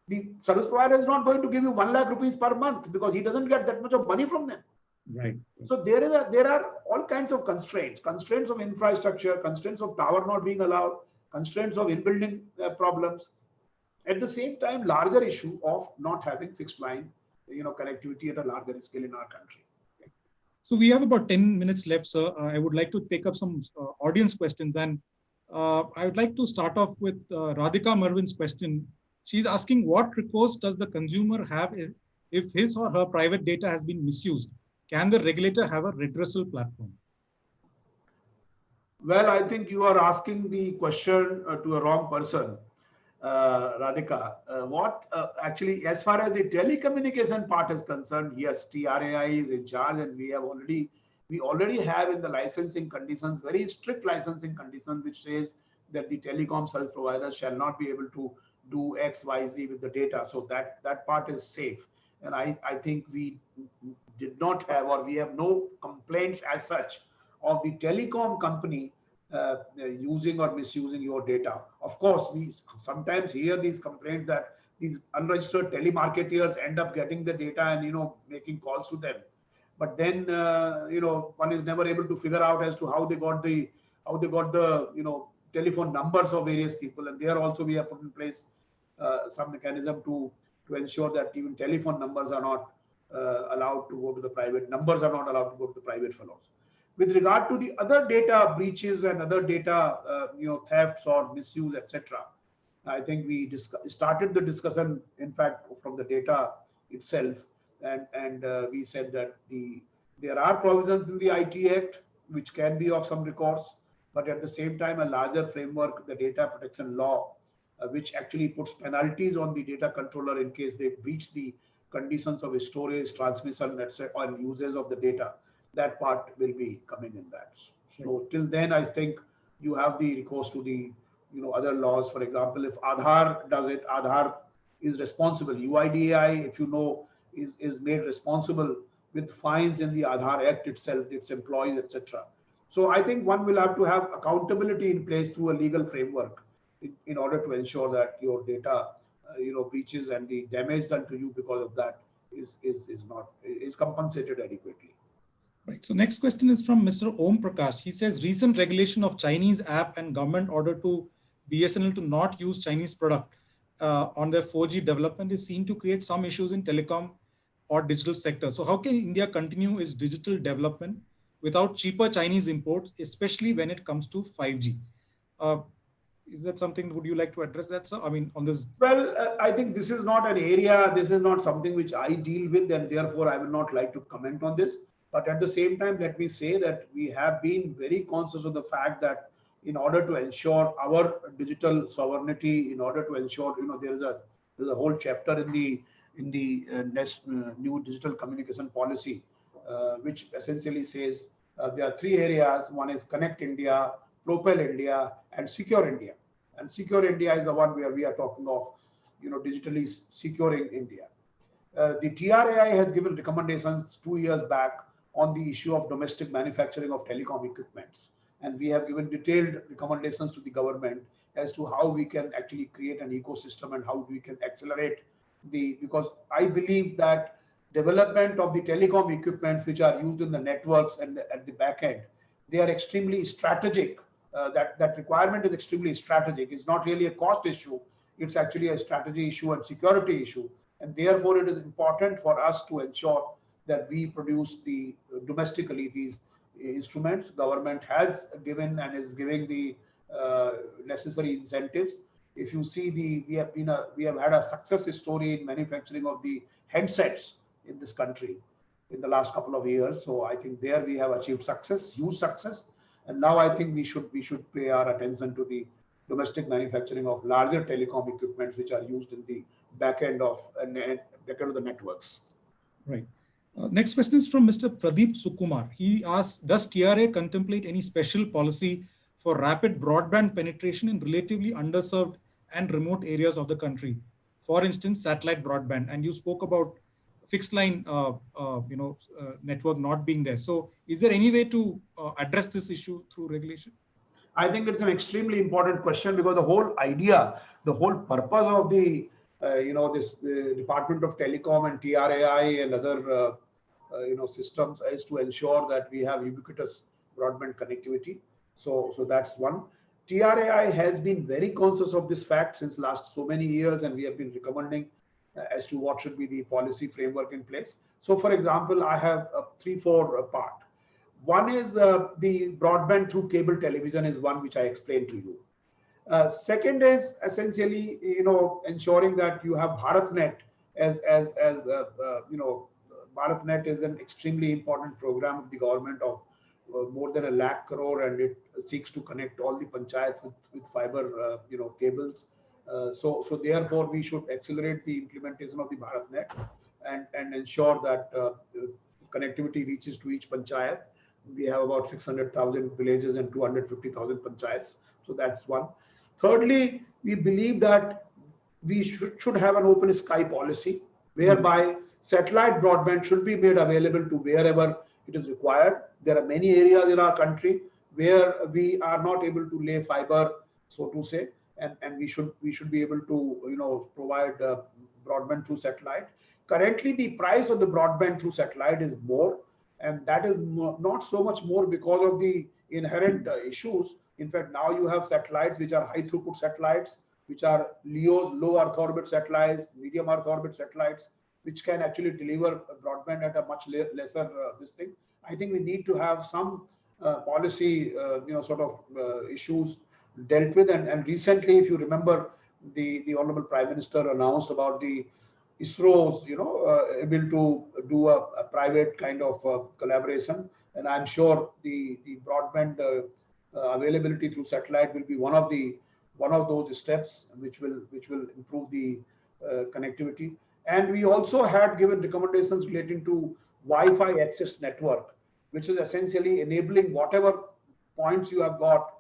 the service provider is not going to give you 1 lakh rupees per month because he doesn't get that much of money from them. Right. So there are all kinds of constraints of infrastructure, constraints of tower not being allowed, constraints of in-building problems. At the same time, larger issue of not having fixed line, connectivity at a larger scale in our country. So we have about 10 minutes left, sir. I would like to take up some audience questions, and I would like to start off with Radhika Mervin's question. She's asking, what recourse does the consumer have if his or her private data has been misused? Can the regulator have a redressal platform? Well, I think you are asking the question to a wrong person, Radhika. Actually, as far as the telecommunication part is concerned, yes, TRAI is in charge, and we already have in the licensing conditions, very strict licensing conditions, which says that the telecom service providers shall not be able to do X, Y, Z with the data. So that part is safe. And I think we did not have, or we have no complaints as such of the telecom company using or misusing your data. Of course, we sometimes hear these complaints that these unregistered telemarketers end up getting the data and making calls to them. But then one is never able to figure out as to how they got the telephone numbers of various people. And there also we have put in place some mechanism to ensure that even telephone numbers are not allowed to go to the private. Numbers are not allowed to go to the private fellows. With regard to the other data breaches and other data thefts or misuse, etc., I think we started the discussion, in fact, from the data itself, and we said that there are provisions in the IT Act which can be of some recourse, but at the same time a larger framework, the data protection law, which actually puts penalties on the data controller in case they breach the conditions of storage, transmission, etc., and uses of the data. That part will be coming in that. So till then, I think you have the recourse to the other laws. For example, if Aadhaar does it, Aadhaar is responsible. UIDAI, if is made responsible with fines in the Aadhaar Act itself, its employees, etc. So I think one will have to have accountability in place through a legal framework in order to ensure that your data breaches and the damage done to you because of that is compensated adequately. Right. So next question is from Mr. Om Prakash. He says recent regulation of Chinese app and government order to BSNL to not use Chinese product on their 4G development is seen to create some issues in telecom or digital sector. So how can India continue its digital development without cheaper Chinese imports, especially when it comes to 5G? Uh, is that something, would you like to address that, sir? I mean, on this. Well, I think this is not an area, this is not something which I deal with, and therefore I will not like to comment on this. But at the same time, let me say that we have been very conscious of the fact that in order to ensure our digital sovereignty, in order to ensure, there's a whole chapter in the next new digital communication policy, which essentially says there are three areas. One is Connect India, Propel India, and Secure India. And Secure India is the one where we are talking of, digitally securing India. The TRAI has given recommendations 2 years back on the issue of domestic manufacturing of telecom equipments. And we have given detailed recommendations to the government as to how we can actually create an ecosystem and how we can accelerate because I believe that development of the telecom equipments which are used in the networks and at the back end, they are extremely strategic. That requirement is extremely strategic. It's not really a cost issue. It's actually a strategy issue and security issue. And therefore, it is important for us to ensure that we produce domestically these instruments. Government has given and is giving the necessary incentives. If you see we have had a success story in manufacturing of the headsets in this country in the last couple of years. So I think there we have achieved success, huge success. And now I think we should pay our attention to the domestic manufacturing of larger telecom equipments which are used in the back end of the networks. Right. Next question is from Mr. Pradeep Sukumar. He asks, does TRA contemplate any special policy for rapid broadband penetration in relatively underserved and remote areas of the country? For instance, satellite broadband. And you spoke about fixed line network not being there. So is there any way to address this issue through regulation? I think it's an extremely important question because the whole idea, the whole purpose of the Department of Telecom and TRAI and other systems is to ensure that we have ubiquitous broadband connectivity. So that's one. TRAI has been very conscious of this fact since last so many years, and we have been recommending as to what should be the policy framework in place. So, for example, I have 3-4 part. One is the broadband through cable television is one which I explained to you. Second is essentially, ensuring that you have BharatNet BharatNet is an extremely important program of the government of more than 1 lakh crore, and it seeks to connect all the panchayats with fiber, cables. So therefore, we should accelerate the implementation of the BharatNet and ensure that connectivity reaches to each panchayat. We have about 600,000 villages and 250,000 panchayats. So that's one. Thirdly, we believe that we should have an open sky policy whereby satellite broadband should be made available to wherever it is required. There are many areas in our country where we are not able to lay fiber, so to say, and we should be able to provide broadband through satellite. Currently, the price of the broadband through satellite is more, and that is not so much more because of the inherent issues. In fact, now you have satellites which are high throughput satellites, which are LEOs, low Earth orbit satellites, medium Earth orbit satellites, which can actually deliver broadband at a much lesser this thing. I think we need to have some policy, issues dealt with. And recently, if you remember, the Honorable Prime Minister announced about the ISRO's, able to do a private kind of collaboration. And I'm sure the broadband availability through satellite will be one of those steps which will improve the connectivity. And we also had given recommendations relating to Wi-Fi access network, which is essentially enabling whatever points you have got,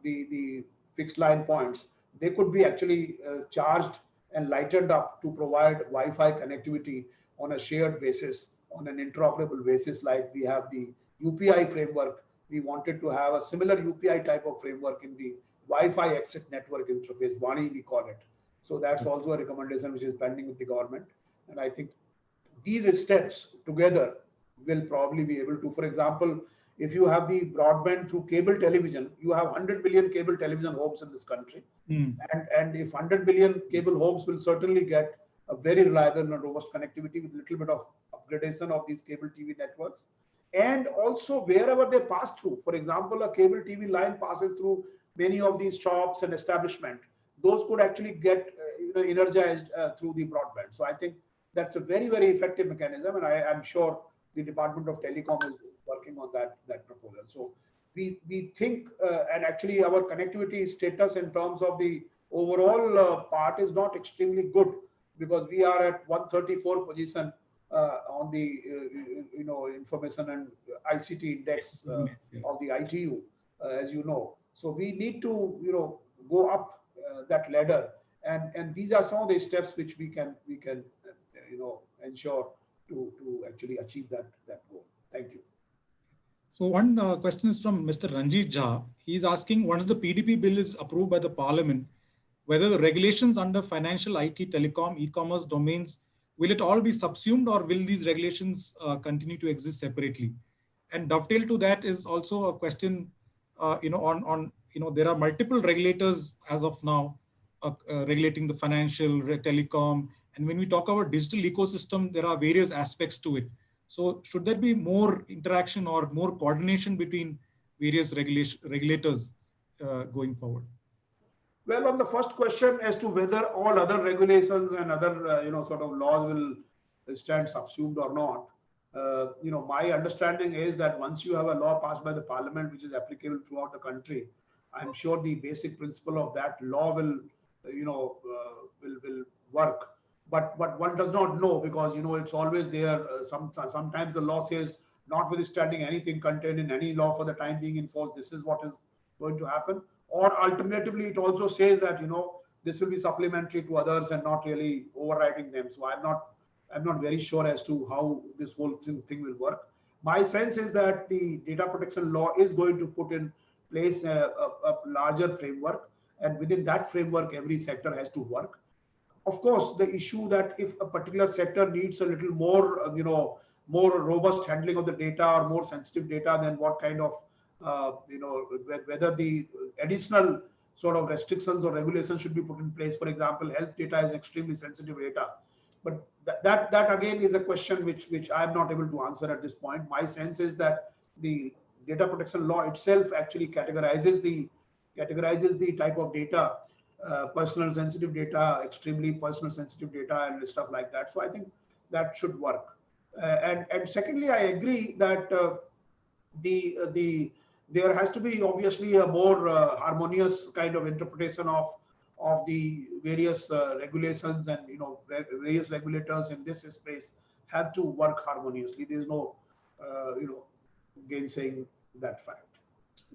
the fixed line points, they could be actually charged and lightened up to provide Wi-Fi connectivity on a shared basis, on an interoperable basis, like we have the UPI framework. We wanted to have a similar UPI type of framework in the Wi-Fi exit network interface, WANI we call it. So that's also a recommendation which is pending with the government. And I think these steps together will probably be able to, for example, if you have the broadband through cable television, you have 100 million cable television homes in this country. And if 100 million cable homes will certainly get a very reliable and robust connectivity with a little bit of upgradation of these cable TV networks. And also wherever they pass through, for example, a cable TV line passes through many of these shops and establishment, those could actually get energized through the broadband. So I think that's a very, very effective mechanism. And I'm sure the Department of Telecom is working on that proposal. So we think, and actually our connectivity status in terms of the overall part is not extremely good, because we are at 134 position on the information and ICT index of the ITU, as you know. So we need to go up that ladder, and these are some of the steps which we can ensure to actually achieve that goal. Thank you. So one question is from Mr. Ranjit Jha. He's asking, once the PDP bill is approved by the Parliament, whether the regulations under financial, IT, telecom, e-commerce domains, will it all be subsumed, or will these regulations continue to exist separately? And dovetail to that is also a question, there are multiple regulators as of now regulating the financial, telecom. And when we talk about digital ecosystem, there are various aspects to it. So should there be more interaction or more coordination between various regulators going forward? Well, on the first question as to whether all other regulations and other sort of laws will stand subsumed or not, my understanding is that once you have a law passed by the Parliament which is applicable throughout the country, I'm sure the basic principle of that law will work. But one does not know, because it's always there. Sometimes the law says, notwithstanding anything contained in any law for the time being enforced, this is what is going to happen. Or alternatively, it also says that this will be supplementary to others and not really overriding them. So I'm not very sure as to how this whole thing will work. My sense is that the data protection law is going to put in place a larger framework, and within that framework, every sector has to work. Of course, the issue that if a particular sector needs a little more, more robust handling of the data or more sensitive data, then what kind of, whether the additional sort of restrictions or regulations should be put in place. For example, health data is extremely sensitive data. But that again is a question which I'm not able to answer at this point. My sense is that the data protection law itself actually categorizes the type of data, personal sensitive data, extremely personal sensitive data, and stuff like that. So I think that should work. And secondly, I agree that there has to be obviously a more harmonious kind of interpretation of the various regulations, and various regulators in this space have to work harmoniously. There is no gainsaying that fact.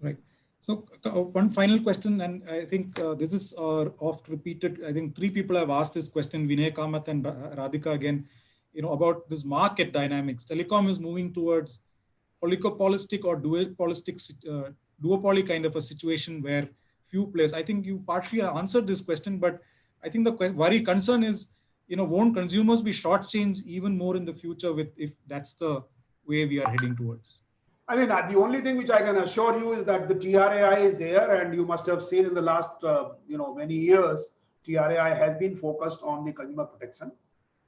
Right. So one final question, and I think this is oft repeated. I think three people have asked this question, Vinay Kamath and Radhika again, about this market dynamics. Telecom is moving towards oligopolistic or duopoly kind of a situation where few players. I think you partially answered this question, but I think the concern is, won't consumers be shortchanged even more in the future if that's the way we are heading towards? I mean, the only thing which I can assure you is that the TRAI is there, and you must have seen in the last, many years, TRAI has been focused on the consumer protection,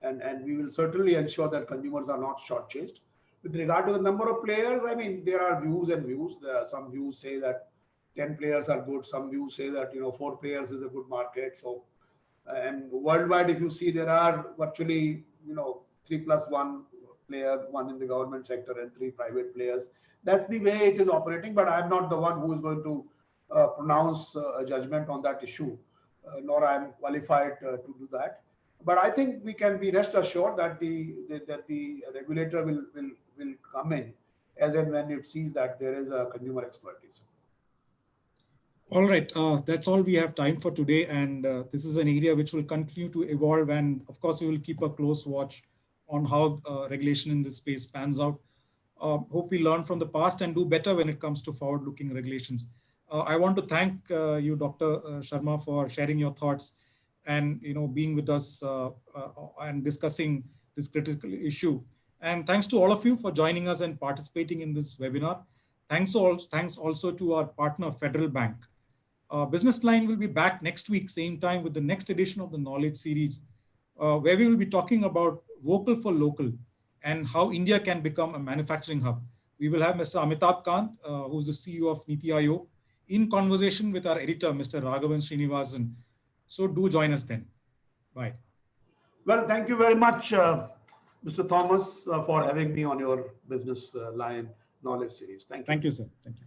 and we will certainly ensure that consumers are not shortchanged. With regard to the number of players, I mean, there are views and views. Some views say that 10 players are good. Some views say that 4 players is a good market. So, and worldwide, if you see, there are virtually 3+1 player, 1 in the government sector and 3 private players. That's the way it is operating. But I'm not the one who is going to pronounce a judgment on that issue, nor I am qualified to do that. But I think we can be rest assured that the regulator will come in as and when it sees that there is a consumer exploitation. All right, that's all we have time for today, and this is an area which will continue to evolve, and of course we will keep a close watch on how regulation in this space pans out. Hope we learn from the past and do better when it comes to forward-looking regulations. I want to thank you, Dr. Sharma, for sharing your thoughts and being with us and discussing this critical issue. And thanks to all of you for joining us and participating in this webinar. Thanks also to our partner, Federal Bank. Business Line will be back next week, same time, with the next edition of the Knowledge Series, where we will be talking about vocal for local and how India can become a manufacturing hub. We will have Mr. Amitabh Kant, who's the CEO of Niti Aayog, in conversation with our editor, Mr. Raghavan Srinivasan. So do join us then. Bye. Well, thank you very much, Mr. Thomas, for having me on your Business Line Knowledge Series. Thank you. Thank you, sir. Thank you.